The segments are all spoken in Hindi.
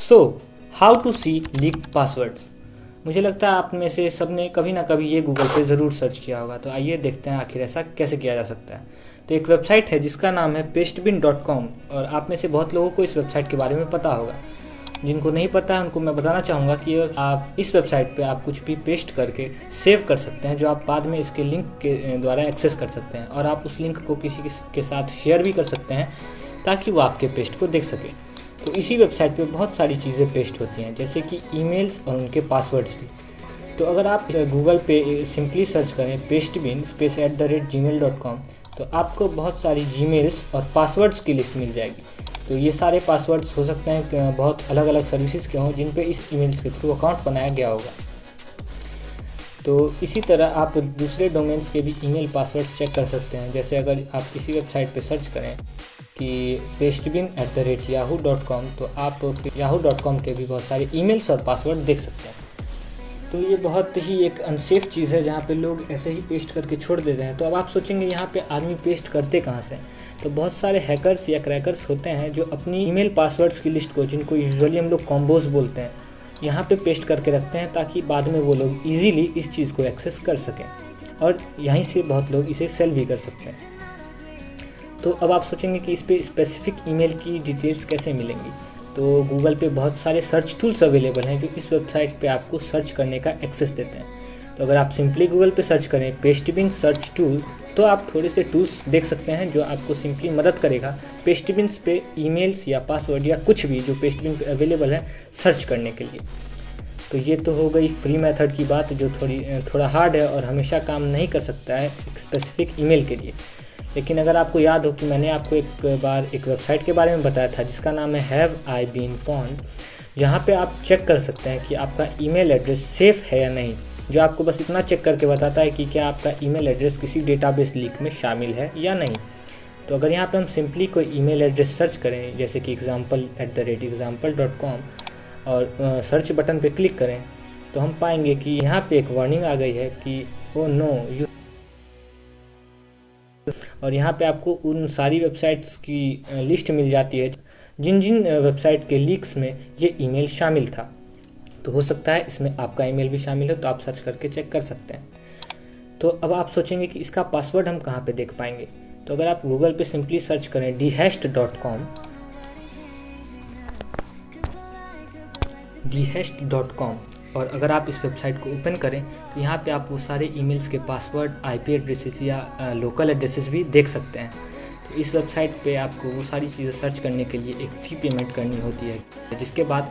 So how to see leak passwords. मुझे लगता है आप में से सबने कभी ना कभी ये गूगल पे ज़रूर सर्च किया होगा। तो आइए देखते हैं आखिर ऐसा कैसे किया जा सकता है। तो एक वेबसाइट है जिसका नाम है pastebin.com और आप में से बहुत लोगों को इस वेबसाइट के बारे में पता होगा। जिनको नहीं पता है उनको मैं बताना चाहूँगा कि आप इस वेबसाइट पे आप कुछ भी पेस्ट करके सेव कर सकते हैं, जो आप बाद में इसके लिंक के द्वारा एक्सेस कर सकते हैं, और आप उस लिंक को किसी के साथ शेयर भी कर सकते हैं ताकि वो आपके पेस्ट को देख सके। तो इसी वेबसाइट पे बहुत सारी चीज़ें पेस्ट होती हैं, जैसे कि ईमेल्स और उनके पासवर्ड्स भी। तो अगर आप गूगल पे सिंपली सर्च करें pastebin @gmail.com तो आपको बहुत सारी जीमेल्स और पासवर्ड्स की लिस्ट मिल जाएगी। तो ये सारे पासवर्ड्स हो सकते हैं बहुत अलग अलग सर्विसेज के हों जिन पे इस ईमेल्स के थ्रू अकाउंट बनाया गया होगा। तो इसी तरह आप दूसरे डोमेन्स के भी ईमेल पासवर्ड्स चेक कर सकते हैं। जैसे अगर आप इसी वेबसाइट पे सर्च करें कि pastebin@yahoo.com तो आप yahoo.com के भी बहुत सारे ईमेल्स और पासवर्ड देख सकते हैं। तो ये बहुत ही एक अनसेफ चीज़ है जहाँ पे लोग ऐसे ही पेस्ट करके छोड़ देते हैं। तो अब आप सोचेंगे यहाँ पे आदमी पेस्ट करते कहाँ से? तो बहुत सारे हैकर्स या क्रैकर्स होते हैं जो अपनी ईमेल पासवर्ड्स की लिस्ट को, जिनको यूजुअली हम लोग कॉम्बोज बोलते हैं, यहाँ पे पेस्ट करके रखते हैं ताकि बाद में वो लोग इजीली इस चीज़ को एक्सेस कर सकें, और यहीं से बहुत लोग इसे सेल भी कर सकते हैं। तो अब आप सोचेंगे कि इस पे स्पेसिफिक ईमेल की डिटेल्स कैसे मिलेंगी? तो गूगल पे बहुत सारे सर्च टूल्स अवेलेबल हैं जो इस वेबसाइट पे आपको सर्च करने का एक्सेस देते हैं। तो अगर आप सिंपली गूगल पे सर्च करें pastebin सर्च टूल तो आप थोड़े से टूल्स देख सकते हैं जो आपको सिंपली मदद करेगा pastebin पे ईमेल्स या पासवर्ड या कुछ भी जो pastebin पे अवेलेबल है सर्च करने के लिए। तो ये तो हो गई फ्री मेथड की बात, जो थोड़ा हार्ड है और हमेशा काम नहीं कर सकता है एक स्पेसिफिक ईमेल के लिए। लेकिन अगर आपको याद हो कि मैंने आपको एक बार एक वेबसाइट के बारे में बताया था जिसका नाम है हैव आई बीन पॉन्ड, जहाँ पे आप चेक कर सकते हैं कि आपका ईमेल एड्रेस सेफ़ है या नहीं, जो आपको बस इतना चेक करके बताता है कि क्या आपका ईमेल एड्रेस किसी डेटाबेस लीक में शामिल है या नहीं। तो अगर यहाँ पे हम सिंपली कोई ईमेल एड्रेस सर्च करें, जैसे कि example@example.com और सर्च बटन पे क्लिक करें, तो हम पाएंगे कि यहाँ पे एक वार्निंग आ गई है कि ओ नो यू, और यहाँ पे आपको उन सारी वेबसाइट्स की लिस्ट मिल जाती है जिन जिन वेबसाइट के लीक्स में ये ईमेल शामिल था। तो हो सकता है इसमें आपका ईमेल भी शामिल हो, तो आप सर्च करके चेक कर सकते हैं। तो अब आप सोचेंगे कि इसका पासवर्ड हम कहाँ पे देख पाएंगे? तो अगर आप गूगल पे सिंपली सर्च करें dhashed.com और अगर आप इस वेबसाइट को ओपन करें तो यहाँ पे आप वो सारे ईमेल्स के पासवर्ड, आईपी एड्रेसेस या लोकल एड्रेसेस भी देख सकते हैं। तो इस वेबसाइट पे आपको वो सारी चीज़ें सर्च करने के लिए एक फ़ी पेमेंट करनी होती है, जिसके बाद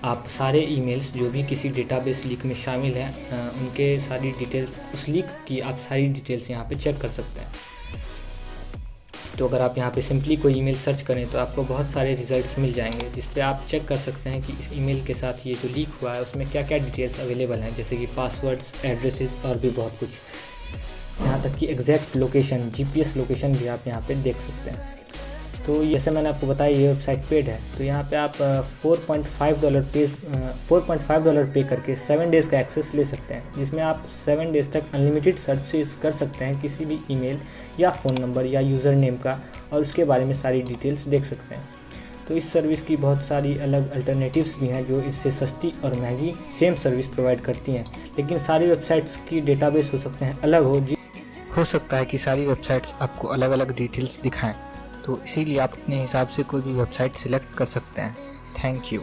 आप सारे ईमेल्स जो भी किसी डेटाबेस लीक में शामिल हैं उनके सारी डिटेल्स, उस लीक की आप सारी डिटेल्स यहाँ पे चेक कर सकते हैं। तो अगर आप यहाँ पे सिंपली कोई ईमेल सर्च करें तो आपको बहुत सारे रिजल्ट्स मिल जाएंगे, जिस पे आप चेक कर सकते हैं कि इस ईमेल के साथ ये जो लीक हुआ है उसमें क्या क्या डिटेल्स अवेलेबल हैं, जैसे कि पासवर्ड्स, एड्रेसेस और भी बहुत कुछ। यहाँ तक कि एग्जैक्ट लोकेशन, जीपीएस लोकेशन भी आप यहाँ पे देख सकते हैं। तो जैसे मैंने आपको बताया ये वेबसाइट पेड है, तो यहाँ पे आप $4.5 पे करके 7 डेज़ का एक्सेस ले सकते हैं, जिसमें आप 7 डेज़ तक अनलिमिटेड सर्चेस कर सकते हैं किसी भी ईमेल या फ़ोन नंबर या यूज़र नेम का, और उसके बारे में सारी डिटेल्स देख सकते हैं। तो इस सर्विस की बहुत सारी अलग अल्टरनेटिव्स भी हैं जो इससे सस्ती और महंगी सेम सर्विस प्रोवाइड करती हैं, लेकिन सारी वेबसाइट्स की डेटाबेस हो सकते हैं अलग हो सकता है कि सारी वेबसाइट्स आपको अलग अलग डिटेल्स दिखाएं। तो इसीलिए आप अपने हिसाब से कोई भी वेबसाइट सिलेक्ट कर सकते हैं। Thank you.